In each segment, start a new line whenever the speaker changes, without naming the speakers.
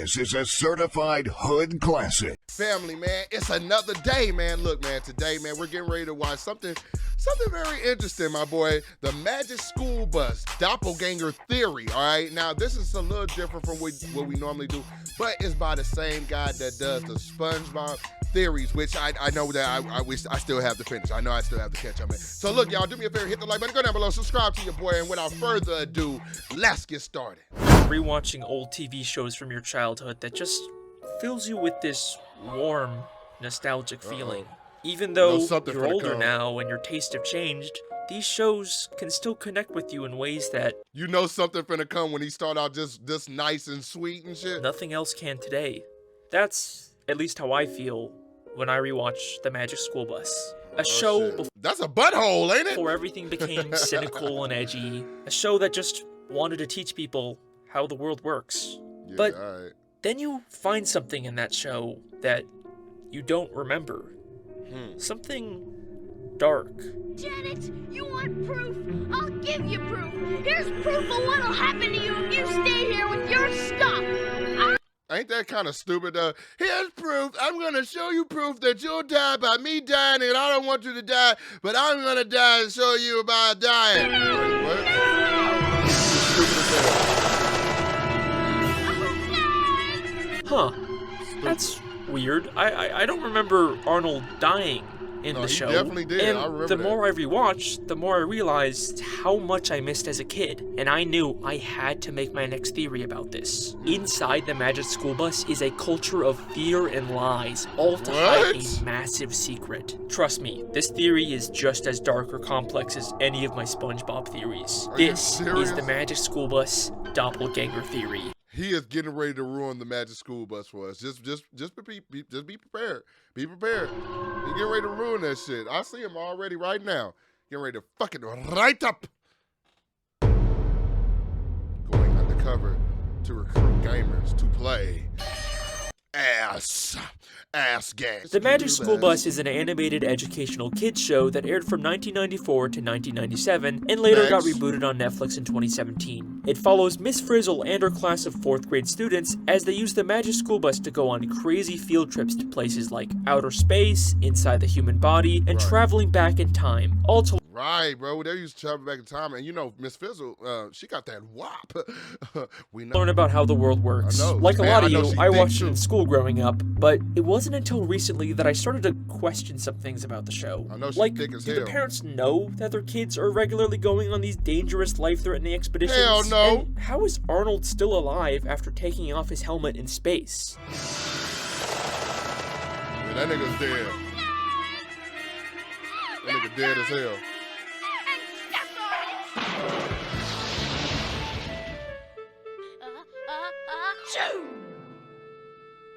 This is a certified hood classic.
Family, man, it's another day, man. Look, man, today, man, we're getting ready to watch something very interesting, my boy. The Magic School Bus Doppelganger Theory, all right? Now, this is a little different from what we normally do, but it's by the same guy that does the SpongeBob theories, which I know that I wish I still have to finish. I know I still have to catch up, man. So look, y'all, do me a favor, hit the like button, go down below, subscribe to your boy, and without further ado, let's get started.
Rewatching old TV shows from your childhood that just fills you with this warm, nostalgic feeling. Even though you're older now and your tastes have changed, these shows can still connect with you in ways that...
You know something finna come when he start out just this nice and sweet and shit?
Nothing else can today. That's at least how I feel when I rewatch The Magic School Bus. A show
That's a butthole, ain't it?
Before everything became cynical and edgy. A show that just wanted to teach people how the world works.
Yeah,
but
right.
Then you find something in that show that you don't remember. Something dark.
Janet, you want proof? I'll give you proof. Here's proof of what'll happen to you if you stay here with your stuff.
Ain't that kind of stupid? Here's proof. I'm going to show you proof that you'll die by me dying, and I don't want you to die, but I'm going to die and show you about dying. Wait, what?
Huh. That's weird. I don't remember Arnold dying in the show.
He definitely did.
And
I remember
the
that.
more I rewatched, the more I realized how much I missed as a kid. And I knew I had to make my next theory about this. Inside the Magic School Bus is a culture of fear and lies, all to hide a massive secret. Trust me, this theory is just as dark or complex as any of my SpongeBob theories. This is the Magic School Bus Doppelganger Theory.
He is getting ready to ruin the Magic School Bus for us. Just be prepared. Be prepared. He's getting ready to ruin that shit. I see him already right now. Getting ready to fuck it right up. Going undercover to recruit gamers to play ass gas.
The Magic School Bus is an animated educational kids show that aired from 1994 to 1997 and later got rebooted on Netflix in 2017. It follows Miss Frizzle and her class of 4th grade students as they use the Magic School Bus to go on crazy field trips to places like outer space, inside the human body, and traveling back in time, all to
Right, bro. They used to travel back in time, and you know, Miss Frizzle, she got that wop. We know.
Learn about how the world works. Like a lot of you, I watched it in school growing up, but it wasn't until recently that I started to question some things about the show.
I know she's
like,
thick as
do
hell.
the parents know that their kids are regularly going on these dangerous, life-threatening expeditions?
Hell no.
And how is Arnold still alive after taking off his helmet in space?
Yeah, that nigga's dead. That nigga dead as hell.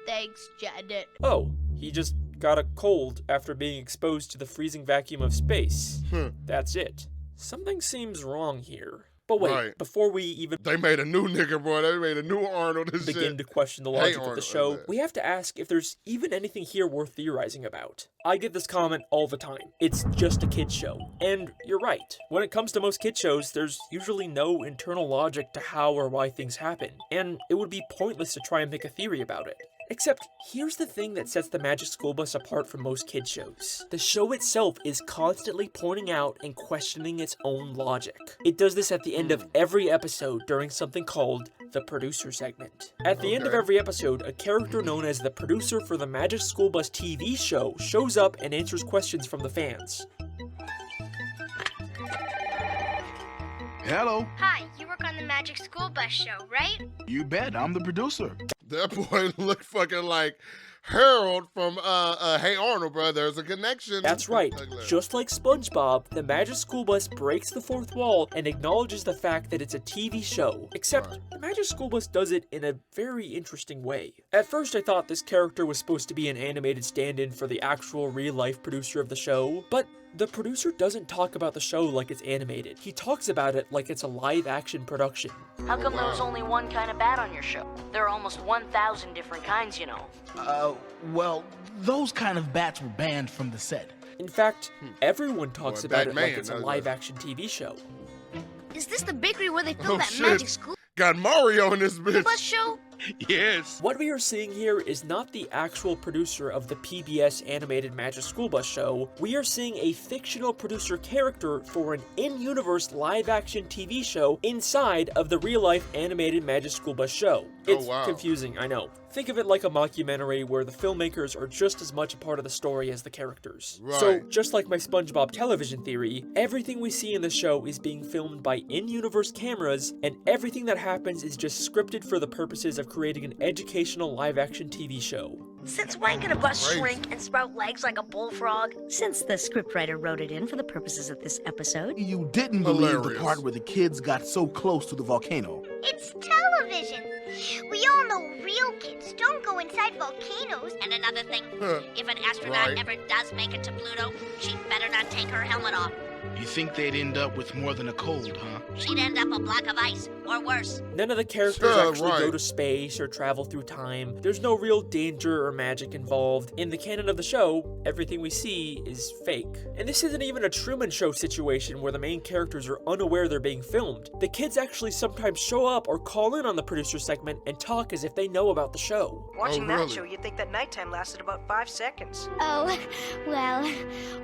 Thanks, Janet.
Oh, he just got a cold after being exposed to the freezing vacuum of space. That's it. Something seems wrong here. But wait, before we even
They made a new nigga, bro. They made a new Arnold and
begin to question the logic of the show, we have to ask if there's even anything here worth theorizing about. I get this comment all the time. It's just a kid's show. And you're right. When it comes to most kid shows, there's usually no internal logic to how or why things happen. And it would be pointless to try and make a theory about it. Except, here's the thing that sets the Magic School Bus apart from most kid shows. The show itself is constantly pointing out and questioning its own logic. It does this at the end of every episode during something called the producer segment. At the end of every episode, a character known as the producer for the Magic School Bus TV show shows up and answers questions from the fans.
Hello.
Hi, you work on the Magic School Bus show, right?
You bet, I'm the producer.
That boy looked fucking like Harold from Hey Arnold, bro. There's a connection.
That's right. Just like SpongeBob, the Magic School Bus breaks the fourth wall and acknowledges the fact that it's a TV show. Except, the Magic School Bus does it in a very interesting way. At first, I thought this character was supposed to be an animated stand-in for the actual real-life producer of the show, but the producer doesn't talk about the show like it's animated. He talks about it like it's a live-action production.
How come there was only one kind of bat on your show? There are almost 1,000 different kinds, you know.
Well, those kind of bats were banned from the set.
In fact, everyone talks about it like
Batman,
it's a live-action TV show.
Is this the bakery where they filmed that Magic School
Got Mario in this bitch.
Bus show?
Yes.
What we are seeing here is not the actual producer of the PBS animated Magic School Bus show. We are seeing a fictional producer character for an in-universe live-action TV show inside of the real-life animated Magic School Bus show. It's confusing, I know. Think of it like a mockumentary where the filmmakers are just as much a part of the story as the characters.
Right.
So, just like my SpongeBob television theory, everything we see in the show is being filmed by in-universe cameras, and everything that happens is just scripted for the purposes of creating an educational live-action TV show.
Since when can a bus
Crazy.
shrink and sprout legs like a bullfrog?
Since the scriptwriter wrote it in for the purposes of this episode.
You didn't believe the
Hilarious.
part where the kids got so close to the volcano.
It's television. We all know real kids don't go inside volcanoes.
And another thing, if an astronaut
Right.
ever does make it to Pluto, she'd better not take her helmet off.
You think they'd end up with more than a cold, huh?
She'd end up a block of ice, or worse.
None of the characters actually go
right.
to space or travel through time. There's no real danger or magic involved. In the canon of the show, everything we see is fake. And this isn't even a Truman Show situation where the main characters are unaware they're being filmed. The kids actually sometimes show up or call in on the producer segment and talk as if they know about the show.
Watching
really?
that show, you'd think that nighttime lasted about 5 seconds.
Oh, well,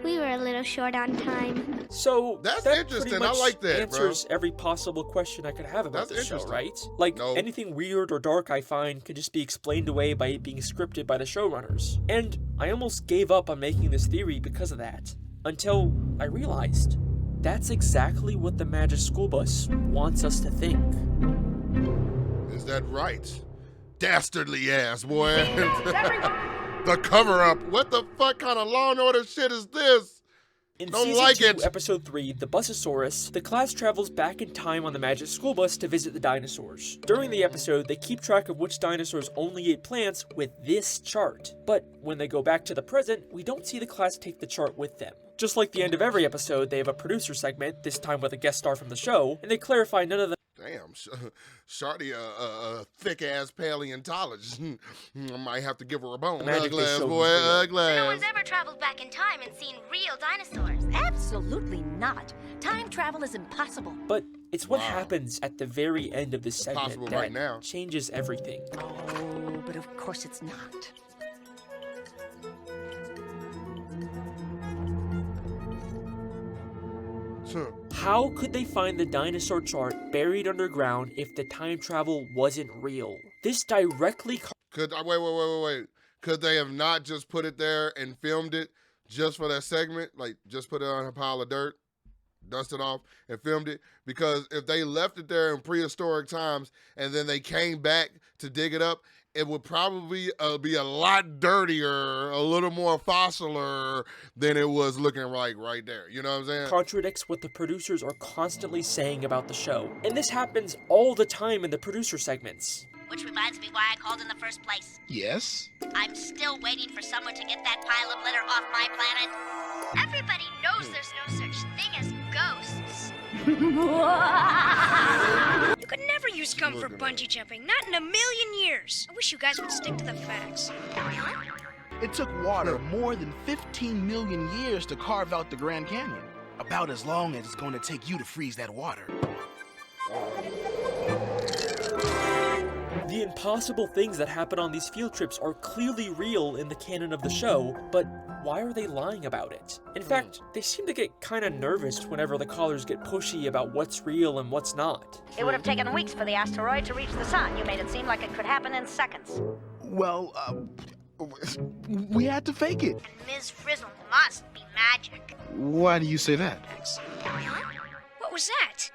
we were a little short on time.
So
That's
that
interesting.
pretty
I
much
like that, bro.
answers every possible question I could have about
That's
this show,
interesting.
right? Like,
No.
anything weird or dark I find can just be explained away by it being scripted by the showrunners. And I almost gave up on making this theory because of that. Until I realized that's exactly what the Magic School Bus wants us to think.
Is that right? Dastardly ass, boy. The cover-up. What the fuck kind of Law and Order shit is this?
In
Don't
Season
like
2,
it.
Episode 3, The Busasaurus, the class travels back in time on the Magic School Bus to visit the dinosaurs. During the episode, they keep track of which dinosaurs only ate plants with this chart. But when they go back to the present, we don't see the class take the chart with them. Just like the end of every episode, they have a producer segment, this time with a guest star from the show, and they clarify none of the
Damn, Shardy, a thick-ass paleontologist. I might have to give her a bone.
Magic
Ugly
they
ass,
showed
boy,
was real.
ugly
No
ass.
one's ever traveled back in time and seen real dinosaurs.
Absolutely not. Time travel is impossible.
But it's what
Wow.
happens at the very end of this segment
possible
that
right now.
changes everything.
Oh, but of course it's not.
Huh.
How could they find the dinosaur chart buried underground if the time travel wasn't real? This directly
Could wait. Could they have not just put it there and filmed it just for that segment? Like, just put it on a pile of dirt, dust it off, and filmed it? Because if they left it there in prehistoric times and then they came back to dig it up, it would probably be a lot dirtier, a little more fossiler than it was looking like right there. You know what I'm saying?
contradicts what the producers are constantly saying about the show. And this happens all the time in the producer segments.
Which reminds me why I called in the first place.
Yes?
I'm still waiting for someone to get that pile of litter off my planet.
Everybody knows there's no such thing as ghosts.
You could never use gum for bungee jumping, not in a million years. I wish you guys would stick to the facts.
It took water more than 15 million years to carve out the Grand Canyon. About as long as it's going to take you to freeze that water.
The impossible things that happen on these field trips are clearly real in the canon of the show, but why are they lying about it? In fact, they seem to get kind of nervous whenever the callers get pushy about what's real and what's not.
It would have taken weeks for the asteroid to reach the sun. You made it seem like it could happen in seconds.
Well, we had to fake it.
Ms. Frizzle must be magic.
Why do you say that?
What was that?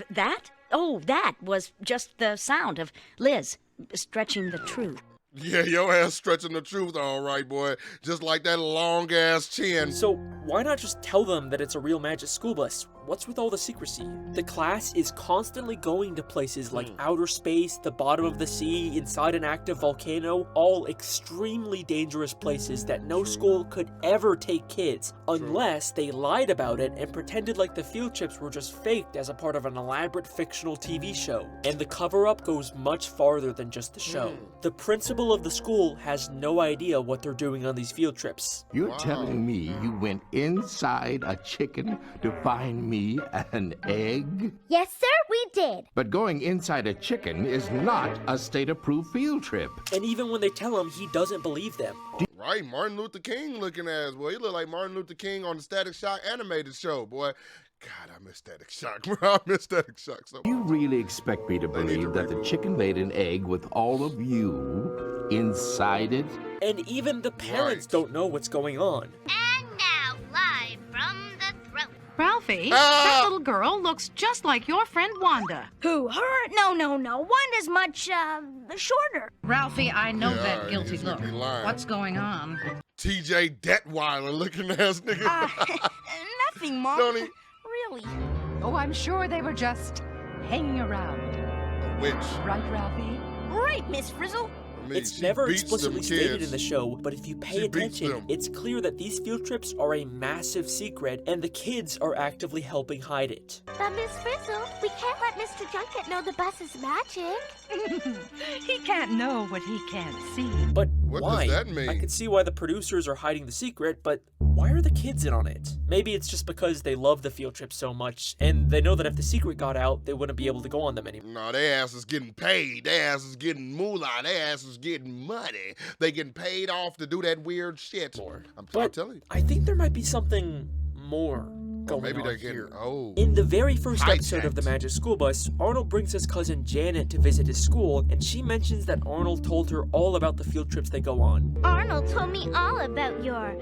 That? Oh, that was just the sound of Liz stretching the truth.
Yeah, your ass stretching the truth, all right, boy. Just like that long-ass chin.
So why not just tell them that it's a real Magic School Bus? What's with all the secrecy? The class is constantly going to places like outer space, the bottom of the sea, inside an active volcano, all extremely dangerous places that no school could ever take kids unless they lied about it and pretended like the field trips were just faked as a part of an elaborate fictional TV show. And the cover-up goes much farther than just the show. The principal principal of the school has no idea what they're doing on these field trips.
You're telling me you went inside a chicken to find me an egg?
Yes, sir, we did.
But going inside a chicken is not a state-approved field trip.
And even when they tell him, he doesn't believe them.
Right, Martin Luther King looking ass, boy. He look like Martin Luther King on the Static Shock animated show, boy. God, I miss Static Shock, bro. I miss Static Shock so much.
You really expect me to believe that the chicken laid an egg with all of you inside it?
And even the parents don't know what's going on.
And now, live from the throne.
Ralphie, that little girl looks just like your friend Wanda.
Who, her? No. Wanda's much, shorter.
Ralphie, I know that guilty
he's
look.
gonna be lying.
What's going on?
TJ Detweiler looking ass nigga.
Nothing, Mom.
Don't he?
Really?
Oh, I'm sure they were just hanging around.
A witch.
Right, Ralphie?
Right, Miss Frizzle.
It's never explicitly stated in the show, but if you pay attention, it's clear that these field trips are a massive secret, and the kids are actively helping hide it.
But Miss Frizzle, we can't let Mr. Junket know the bus is magic.
He can't know what he can't see.
But
what
why?
does that mean?
I could see why the producers are hiding the secret, but why are the kids in on it? Maybe it's just because they love the field trip so much, and they know that if the secret got out, they wouldn't be able to go on them anymore.
No, their ass is getting paid. Their ass is getting moolah. Their ass is getting money. They getting paid off to do that weird shit. I'm telling you.
I think there might be something more going on
here.
In the very first episode of the Magic School Bus, Arnold brings his cousin Janet to visit his school, and she mentions that Arnold told her all about the field trips they go on.
Arnold told me all about your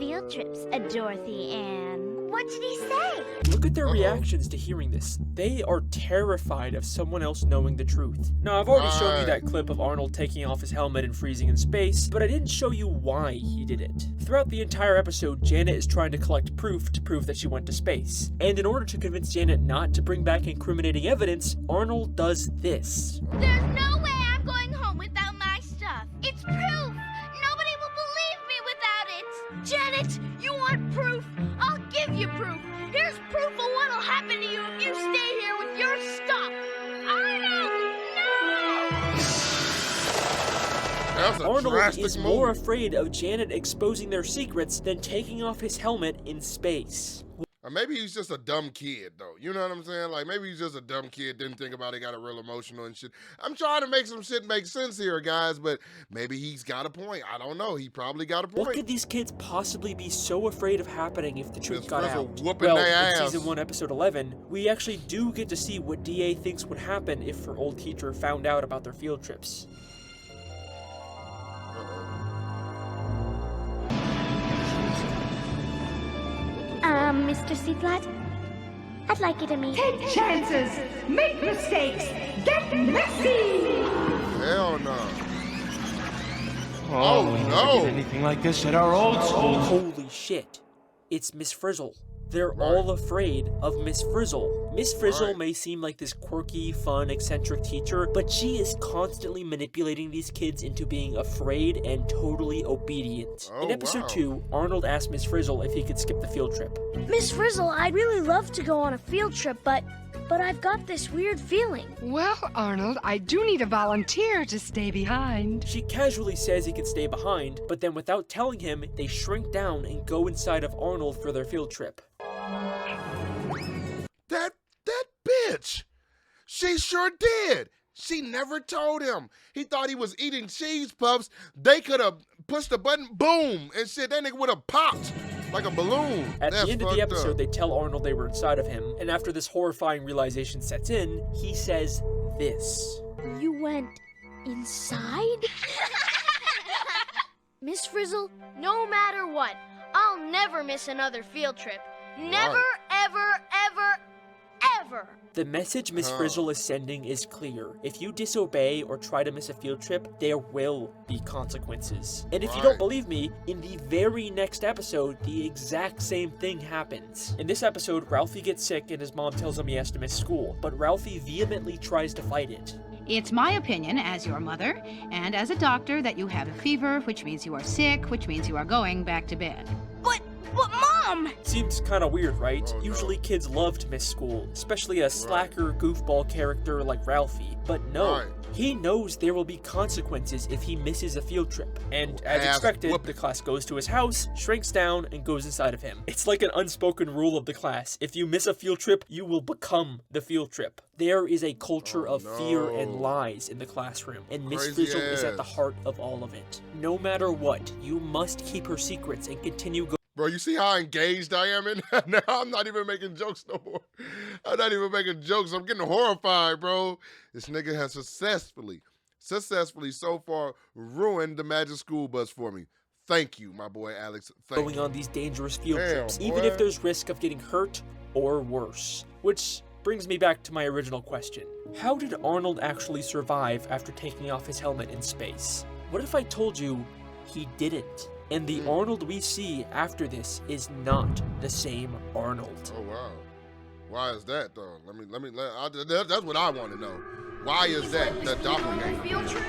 field trips, Dorothy Ann. What did he say?
Look at their reactions to hearing this. They are terrified of someone else knowing the truth. Now, I've already shown you that clip of Arnold taking off his helmet and freezing in space, but I didn't show you why he did it. Throughout the entire episode, Janet is trying to collect proof to prove that she went to space. And in order to convince Janet not to bring back incriminating evidence, Arnold does this.
There's no way I'm going home without my stuff. It's proof. Nobody will believe me without it. Janet, you want proof? I'll give you proof. Here's proof of what'll happen to you if you stay here with your stuff. Arnold, no!
Arnold is more afraid of Janet exposing their secrets than taking off his helmet in space.
Or maybe he's just a dumb kid, though. You know what I'm saying? Like, maybe he's just a dumb kid, didn't think about it, got real emotional and shit. I'm trying to make some shit make sense here, guys, but maybe he's got a point. I don't know. He probably got a point.
What could these kids possibly be so afraid of happening if the truth got out?
Well,
in Season 1, Episode 11, we actually do get to see what DA thinks would happen if her old teacher found out about their field trips.
Mr. Seaflat, I'd like you to meet.
Take chances, make mistakes, get messy!
Hell no.
Oh, we never did anything like this at our old school.
Holy shit. It's Miss Frizzle. They're all afraid of Miss Frizzle. Miss Frizzle may seem like this quirky, fun, eccentric teacher, but she is constantly manipulating these kids into being afraid and totally obedient. In episode 2, Arnold asked Miss Frizzle if he could skip the field trip.
Miss Frizzle, I'd really love to go on a field trip, but I've got this weird feeling.
Well, Arnold, I do need a volunteer to stay behind.
She casually says he can stay behind, but then without telling him, they shrink down and go inside of Arnold for their field trip.
That bitch! She sure did! She never told him. He thought he was eating cheese puffs. They could have pushed the button, boom, and shit, that nigga would have popped like a balloon.
At the end of the episode, they tell Arnold they were inside of him, and after this horrifying realization sets in, he says this.
You went inside?
Miss Frizzle, no matter what, I'll never miss another field trip. Never, ever, ever, ever.
The message Miss Frizzle is sending is clear. If you disobey or try to miss a field trip, there will be consequences. And if you don't believe me, in the very next episode, the exact same thing happens. In this episode, Ralphie gets sick and his mom tells him he has to miss school, but Ralphie vehemently tries to fight it.
It's my opinion, as your mother, and as a doctor, that you have a fever, which means you are sick, which means you are going back to bed.
But
But Mom!
Seems kinda weird, right?
Oh, no.
Usually kids love to miss school, especially a slacker goofball character like Ralphie. But no,
Right.
he knows there will be consequences if he misses a field trip. And as
Ass
expected,
whooping.
the class goes to his house, shrinks down, and goes inside of him. It's like an unspoken rule of the class. If you miss a field trip, you will become the field trip. There is a culture of fear and lies in the classroom, and Miss
Crazy
Frizzle is at the
ass.
heart of all of it. No matter what, you must keep her secrets and continue going.
Bro, you see how engaged I am in that? Now I'm not even making jokes no more. I'm not even making jokes. I'm getting horrified, bro. This nigga has successfully so far ruined the Magic School Bus for me. Thank you, my boy Alex. Thank
Going
you.
on these dangerous field
Damn,
trips,
boy.
even if there's risk of getting hurt or worse. Which brings me back to my original question. How did Arnold actually survive after taking off his helmet in space? What if I told you he didn't? And the Arnold we see after this is not the same Arnold.
Oh, wow. Why is that, though? That's what I want to know. Why is that the doppelganger?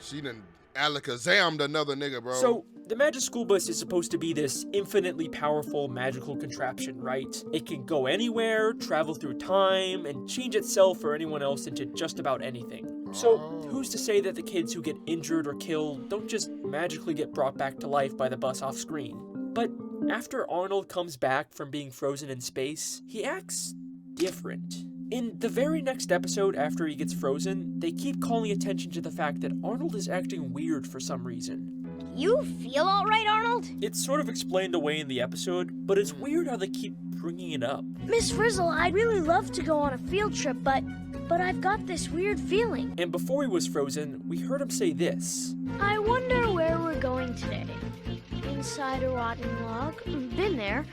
She done alakazammed another nigga, bro.
So, the Magic School Bus is supposed to be this infinitely powerful magical contraption, right? It can go anywhere, travel through time, and change itself or anyone else into just about anything. So, who's to say that the kids who get injured or killed don't just magically get brought back to life by the bus off screen? But after Arnold comes back from being frozen in space, he acts different. In the very next episode after he gets frozen, they keep calling attention to the fact that Arnold is acting weird for some reason.
You feel all right, Arnold?
It's sort of explained away in the episode, but it's weird how they keep bringing it up.
Miss Frizzle, I'd really love to go on a field trip, but I've got this weird feeling.
And before he was frozen, we heard him say this.
I wonder where we're going today. Inside a rotten log? Been there.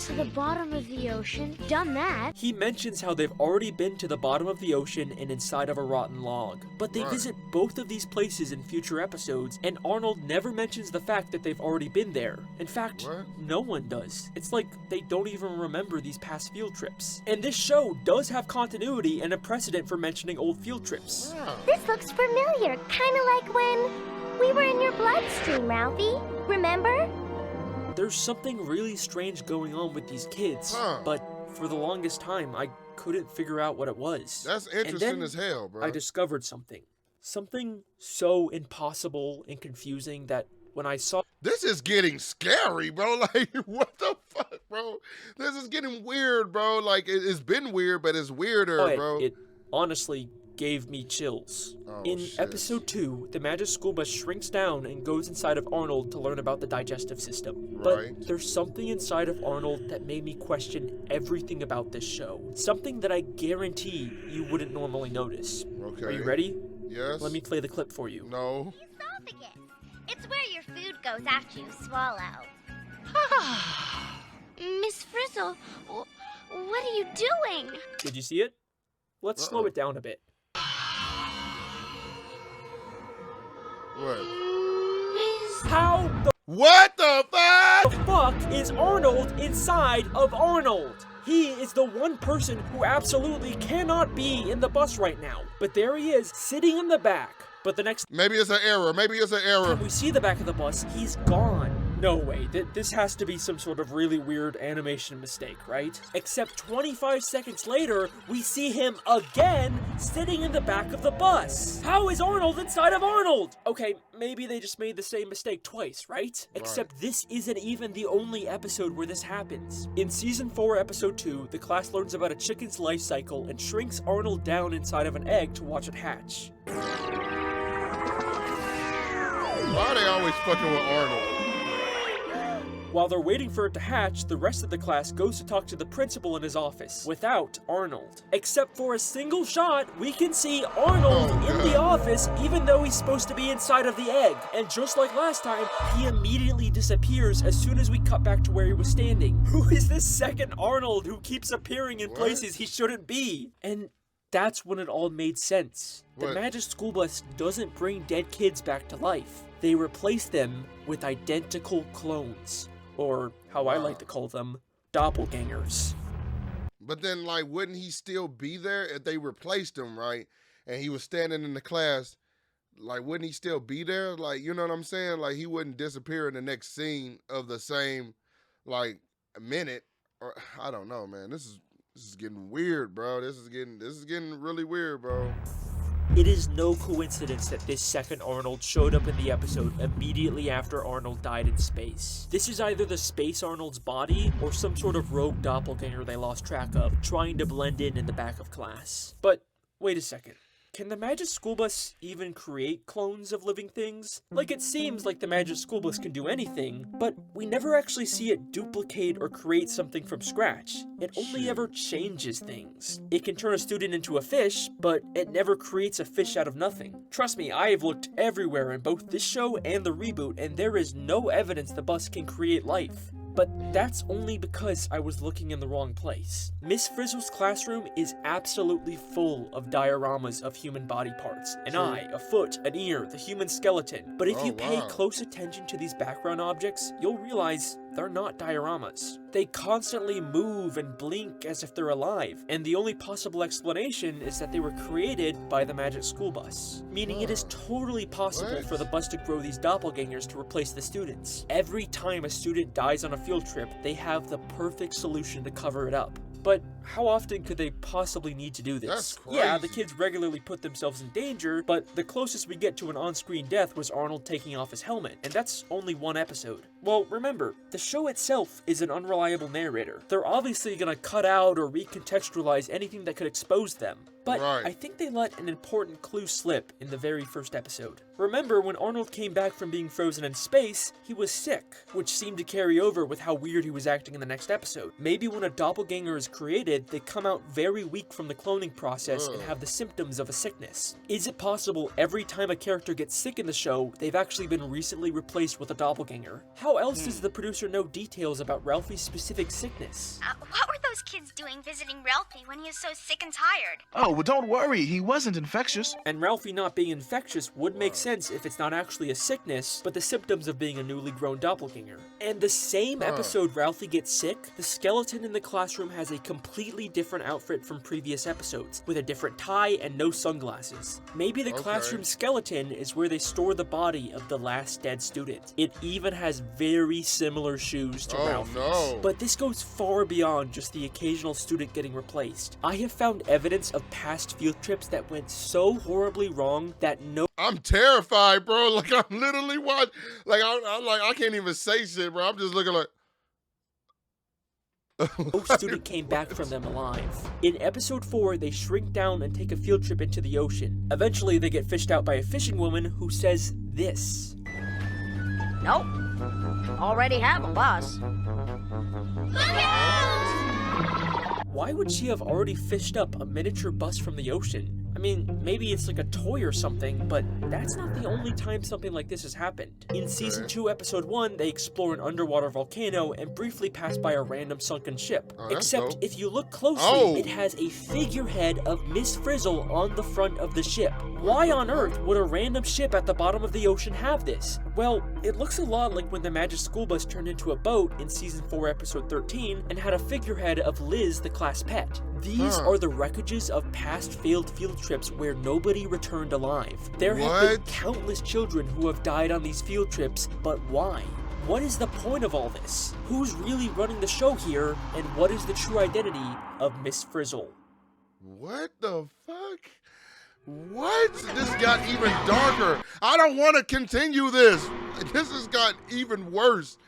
To the bottom of the ocean? Done that.
He mentions how they've already been to the bottom of the ocean and inside of a rotten log. But they visit both of these places in future episodes, and Arnold never mentions the fact that they've already been there. In fact, no one does. It's like they don't even remember these past field trips. And this show does have continuity and a precedent for mentioning old field trips.
This looks familiar, kind of like when we were in your bloodstream, Ralphie. Remember?
There's something really strange going on with these kids, but for the longest time, I couldn't figure out what it was.
That's interesting as hell, bro.
I discovered something. Something so impossible and confusing that when I saw...
This is getting scary, bro. Like, what the fuck, bro? This is getting weird, bro. Like, it's been weird, but it's weirder, bro.
It honestly gave me chills. In episode 2, the Magic School Bus shrinks down and goes inside of Arnold to learn about the digestive system. But there's something inside of Arnold that made me question everything about this show. Something that I guarantee you wouldn't normally notice.
Okay.
Are you ready?
Yes.
Let me play the clip for you.
No.
Esophagus. It's where your food goes after you swallow. Miss Frizzle, what are you doing?
Did you see it? Let's slow it down a bit.
What?
How the fuck is Arnold inside of Arnold? He is the one person who absolutely cannot be in the bus right now. But there he is, sitting in the back. But the next...
Maybe it's an error. Maybe it's an error.
When we see the back of the bus, he's gone. No way. This has to be some sort of really weird animation mistake, right? Except 25 seconds later, we see him again sitting in the back of the bus. How is Arnold inside of Arnold? Okay, maybe they just made the same mistake twice, right? Except this isn't even the only episode where this happens. In season 4, episode 2, the class learns about a chicken's life cycle and shrinks Arnold down inside of an egg to watch it hatch.
Why are they always fucking with Arnold?
While they're waiting for it to hatch, the rest of the class goes to talk to the principal in his office, without Arnold. Except for a single shot, we can see Arnold in the office, even though he's supposed to be inside of the egg. And just like last time, he immediately disappears as soon as we cut back to where he was standing. Who is this second Arnold who keeps appearing in places he shouldn't be? And that's when it all made sense. The Magic School Bus doesn't bring dead kids back to life. They replace them with identical clones. Or, how I like to call them, doppelgangers.
But then, like, wouldn't he still be there if they replaced him, right? And he was standing in the class, like, wouldn't he still be there? Like, you know what I'm saying? Like, he wouldn't disappear in the next scene of the same like a minute, or I don't know, man. This is getting weird, bro. This is getting really weird, bro.
It is no coincidence that this second Arnold showed up in the episode immediately after Arnold died in space. This is either the Space Arnold's body or some sort of rogue doppelganger they lost track of, trying to blend in the back of class. But wait a second. Can the Magic School Bus even create clones of living things? Like, it seems like the Magic School Bus can do anything, but we never actually see it duplicate or create something from scratch. It only ever changes things. It can turn a student into a fish, but it never creates a fish out of nothing. Trust me, I have looked everywhere in both this show and the reboot, and there is no evidence the bus can create life. But that's only because I was looking in the wrong place. Miss Frizzle's classroom is absolutely full of dioramas of human body parts. An eye, a foot, an ear, the human skeleton. But if you pay close attention to these background objects, you'll realize they're not dioramas. They constantly move and blink as if they're alive, and the only possible explanation is that they were created by the Magic School Bus. Meaning it is totally possible for the bus to grow these doppelgangers to replace the students. Every time a student dies on a field trip, they have the perfect solution to cover it up. But how often could they possibly need to do this?
That's crazy.
Yeah, the kids regularly put themselves in danger, but the closest we get to an on-screen death was Arnold taking off his helmet, and that's only one episode. Well, remember, the show itself is an unreliable narrator. They're obviously gonna cut out or recontextualize anything that could expose them. But I think they let an important clue slip in the very first episode. Remember, when Arnold came back from being frozen in space, he was sick, which seemed to carry over with how weird he was acting in the next episode. Maybe when a doppelganger is created, they come out very weak from the cloning process and have the symptoms of a sickness. Is it possible every time a character gets sick in the show, they've actually been recently replaced with a doppelganger? How else does the producer know details about Ralphie's specific sickness?
What were those kids doing visiting Ralphie when he was so sick and tired?
Oh, well, don't worry. He wasn't infectious.
And Ralphie not being infectious would make sense if it's not actually a sickness, but the symptoms of being a newly grown doppelganger. And the same episode Ralphie gets sick, the skeleton in the classroom has a completely different outfit from previous episodes, with a different tie and no sunglasses. Maybe the classroom skeleton is where they store the body of the last dead student. It even has very similar shoes to Ralphie's. But this goes far beyond just the occasional student getting replaced. I have found evidence of past field trips that went so horribly wrong that
I'm terrified, bro. Like, I'm literally watching. Like, I'm like, I can't even say shit, bro. I'm just looking like.
No student came back from them alive. In episode 4, they shrink down and take a field trip into the ocean. Eventually, they get fished out by a fishing woman who says this.
Nope. Already have a bus.
Look out!
Why would she have already fished up a miniature bus from the ocean? I mean, maybe it's like a toy or something, but that's not the only time something like this has happened. In Season 2, Episode 1, they explore an underwater volcano and briefly pass by a random sunken ship. Except, if you look closely, it has a figurehead of Miss Frizzle on the front of the ship. Why on earth would a random ship at the bottom of the ocean have this? Well, it looks a lot like when the Magic School Bus turned into a boat in Season 4, Episode 13, and had a figurehead of Liz, the class pet. These are the wreckages of past failed field trips where nobody returned alive. There have been countless children who have died on these field trips, but why? What is the point of all this? Who's really running the show here, and what is the true identity of Miss Frizzle?
What the fuck? What? This got even darker. I don't want to continue this. This has got even worse.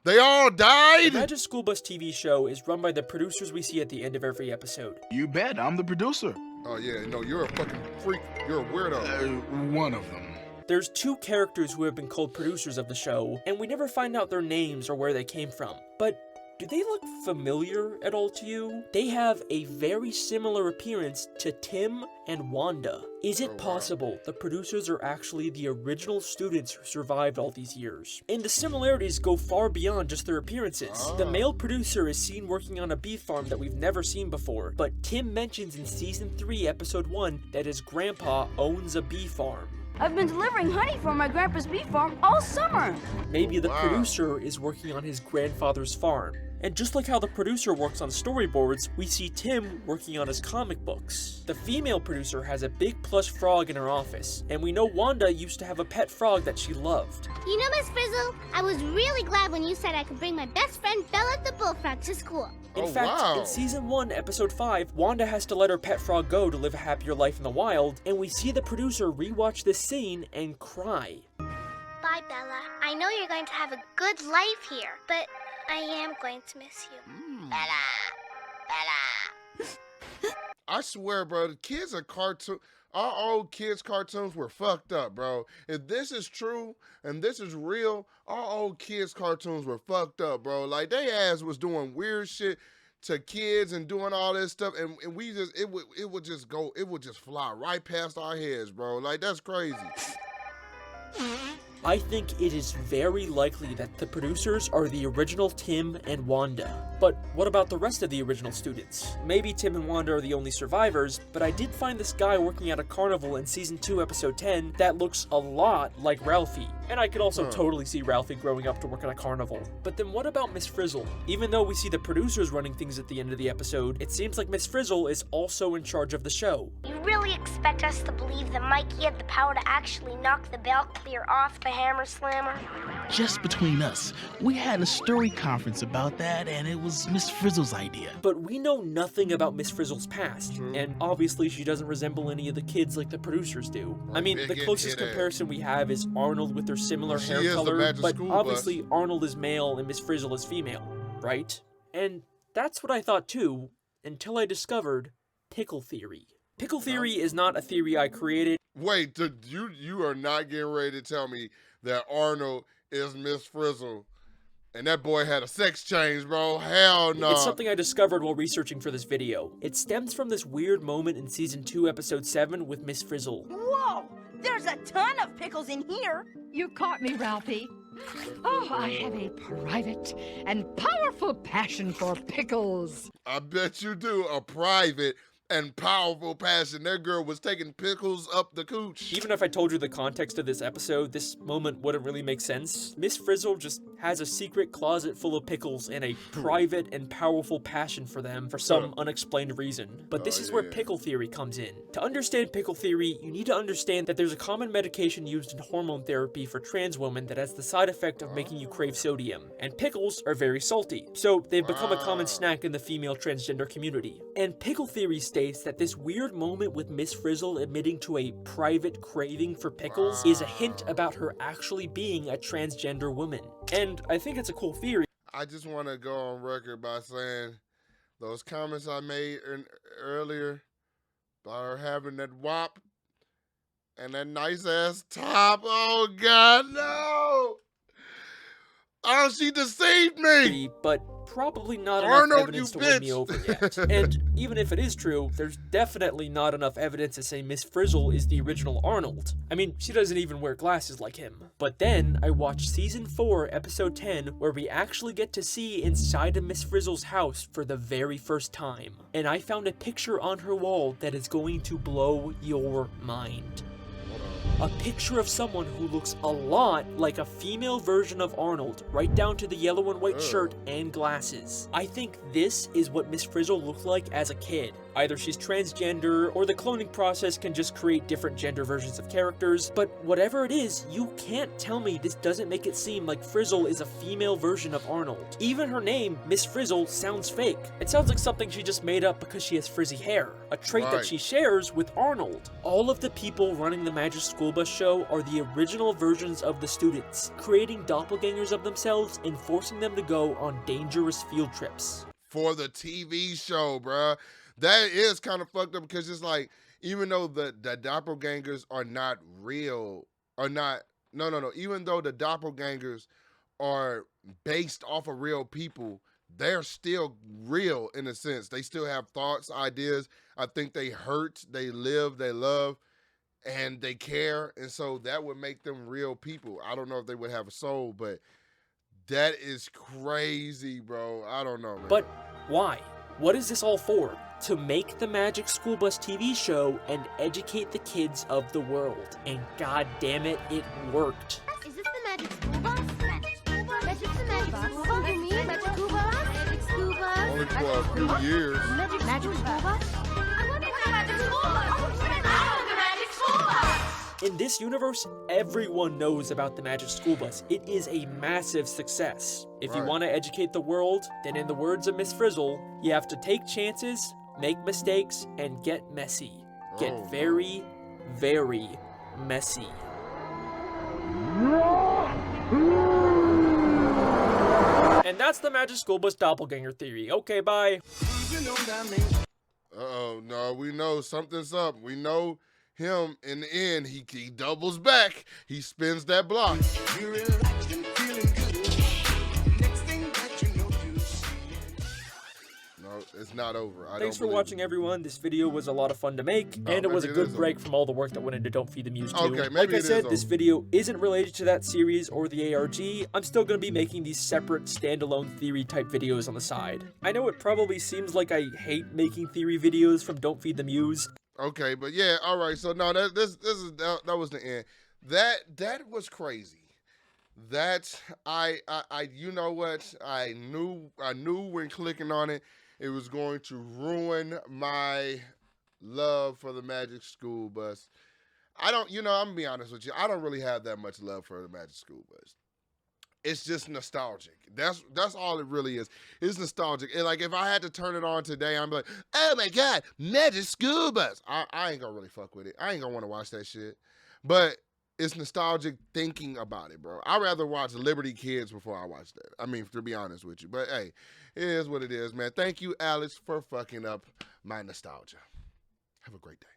They all died?
The Magic School Bus TV show is run by the producers we see at the end of every episode.
You bet, I'm the producer.
Oh yeah, no, you're a fucking freak. You're a weirdo.
One of them.
There's 2 characters who have been called producers of the show, and we never find out their names or where they came from. But do they look familiar at all to you? They have a very similar appearance to Tim and Wanda. Is it possible the producers are actually the original students who survived all these years? And the similarities go far beyond just their appearances. The male producer is seen working on a bee farm that we've never seen before, but Tim mentions in Season 3, Episode 1 that his grandpa owns a bee farm.
I've been delivering honey from my grandpa's bee farm all summer.
Maybe the producer is working on his grandfather's farm, And just like how the producer works on storyboards, we see Tim working on his comic books. The female producer has a big plush frog in her office, and we know Wanda used to have a pet frog that she loved.
You know, Miss Frizzle, I was really glad when you said I could bring my best friend Bella the bullfrog to school.
In fact, in Season 1, Episode 5, Wanda has to let her pet frog go to live a happier life in the wild, and we see the producer rewatch this scene and cry.
Bye, Bella. I know you're going to have a good life here, but I am going to miss you.
Bella.
I swear, bro, the kids are cartoon. Our old kids' cartoons were fucked up, bro. If this is true and this is real, our old kids' cartoons were fucked up, bro. Like, they ass was doing weird shit to kids and doing all this stuff, and we just, it would just fly right past our heads, bro. Like, that's crazy.
I think it is very likely that the producers are the original Tim and Wanda. But what about the rest of the original students? Maybe Tim and Wanda are the only survivors, but I did find this guy working at a carnival in Season 2, Episode 10 that looks a lot like Ralphie. And I could also totally see Ralphie growing up to work at a carnival. But then what about Miss Frizzle? Even though we see the producers running things at the end of the episode, it seems like Miss Frizzle is also in charge of the show.
You really expect us to believe that Mikey had the power to actually knock the bell clear off the hammer slammer?
Just between us, we had a story conference about that, and it was Miss Frizzle's idea.
But we know nothing about Miss Frizzle's past, and obviously she doesn't resemble any of the kids like the producers do. I mean, the closest comparison we have is Arnold with their similar hair color, but obviously Arnold is male and Miss Frizzle is female, right? And that's what I thought too, until I discovered pickle theory. Pickle theory is not a theory I created.
Wait, you are not getting ready to tell me that Arnold is Miss Frizzle and that boy had a sex change, bro? Hell no.
It's something I discovered while researching for this video. It stems from this weird moment in Season 2, Episode 7 with Miss Frizzle.
Whoa! There's a ton of pickles in here.
You caught me, Ralphie. Oh, I have a private and powerful passion for pickles.
I bet you do. A private and powerful passion. That girl was taking pickles up the cooch.
Even if I told you the context of this episode, this moment wouldn't really make sense. Miss Frizzle just has a secret closet full of pickles and a private and powerful passion for them for some unexplained reason. But this is where pickle theory comes in. To understand pickle theory, you need to understand that there's a common medication used in hormone therapy for trans women that has the side effect of making you crave sodium. And pickles are very salty, so they've become a common snack in the female transgender community. And pickle theory states that this weird moment with Miss Frizzle admitting to a private craving for pickles is a hint about her actually being a transgender woman. And I think it's a cool theory.
I just want to go on record by saying those comments I made earlier about her having that wop and that nice ass top. Oh God, no! Oh, she deceived me!
But probably not
Arnold,
enough evidence to win me over yet. And even if it is true, there's definitely not enough evidence to say Miss Frizzle is the original Arnold. I mean, she doesn't even wear glasses like him. But then I watched Season 4, Episode 10, where we actually get to see inside of Miss Frizzle's house for the very first time. And I found a picture on her wall that is going to blow your mind. A picture of someone who looks a lot like a female version of Arnold, right down to the yellow and white shirt and glasses. I think this is what Miss Frizzle looked like as a kid. Either she's transgender, or the cloning process can just create different gender versions of characters, but whatever it is, you can't tell me this doesn't make it seem like Frizzle is a female version of Arnold. Even her name, Miss Frizzle, sounds fake. It sounds like something she just made up because she has frizzy hair, a trait that she shares with Arnold. All of the people running the Magic School Bus show are the original versions of the students, creating doppelgangers of themselves and forcing them to go on dangerous field trips.
For the TV show, bruh. That is kind of fucked up because it's like, even though the doppelgangers are not real, even though the doppelgangers are based off of real people, they're still real in a sense. They still have thoughts, ideas. I think they hurt, they live, they love, and they care. And so that would make them real people. I don't know if they would have a soul, but that is crazy, bro. I don't know, man.
But why? What is this all for? To make the Magic School Bus TV show and educate the kids of the world. And god damn it, it worked.
Is this the Magic School Bus? Magic School Bus? Magic the Magic School Bus? You mean Magic School Bus?
coming for a few years.
Magic school bus? I want the magic school bus! I want the magic school bus!
In this universe, everyone knows about the Magic School Bus. It is a massive success. If you want to educate the world, then in the words of Miss Frizzle, you have to take chances, make mistakes, and get messy. Get very, very messy. And that's the Magic School Bus doppelganger theory. Okay, bye.
Uh-oh, no, we know something's up. We know him in the end, he doubles back. He spins that block. No, it's not over.
Thanks for watching, everyone. This video was a lot of fun to make, and it was a good break from all the work that went into Don't Feed the Muse 2.
Okay, maybe
like I said, this video isn't related to that series or the ARG. I'm still going to be making these separate standalone theory type videos on the side. I know it probably seems like I hate making theory videos from Don't Feed the Muse.
Okay, but yeah, all right. So no, that was the end. That was crazy. That I you know what? I knew when clicking on it, it was going to ruin my love for the Magic School Bus. I'm gonna be honest with you. I don't really have that much love for the Magic School Bus. It's just nostalgic. That's all it really is. It's nostalgic. And like if I had to turn it on today, I'm like, oh my God, Magic School Bus. I ain't gonna really fuck with it. I ain't gonna want to watch that shit. But it's nostalgic thinking about it, bro. I'd rather watch Liberty Kids before I watch that. I mean, to be honest with you. But hey, it is what it is, man. Thank you, Alex, for fucking up my nostalgia. Have a great day.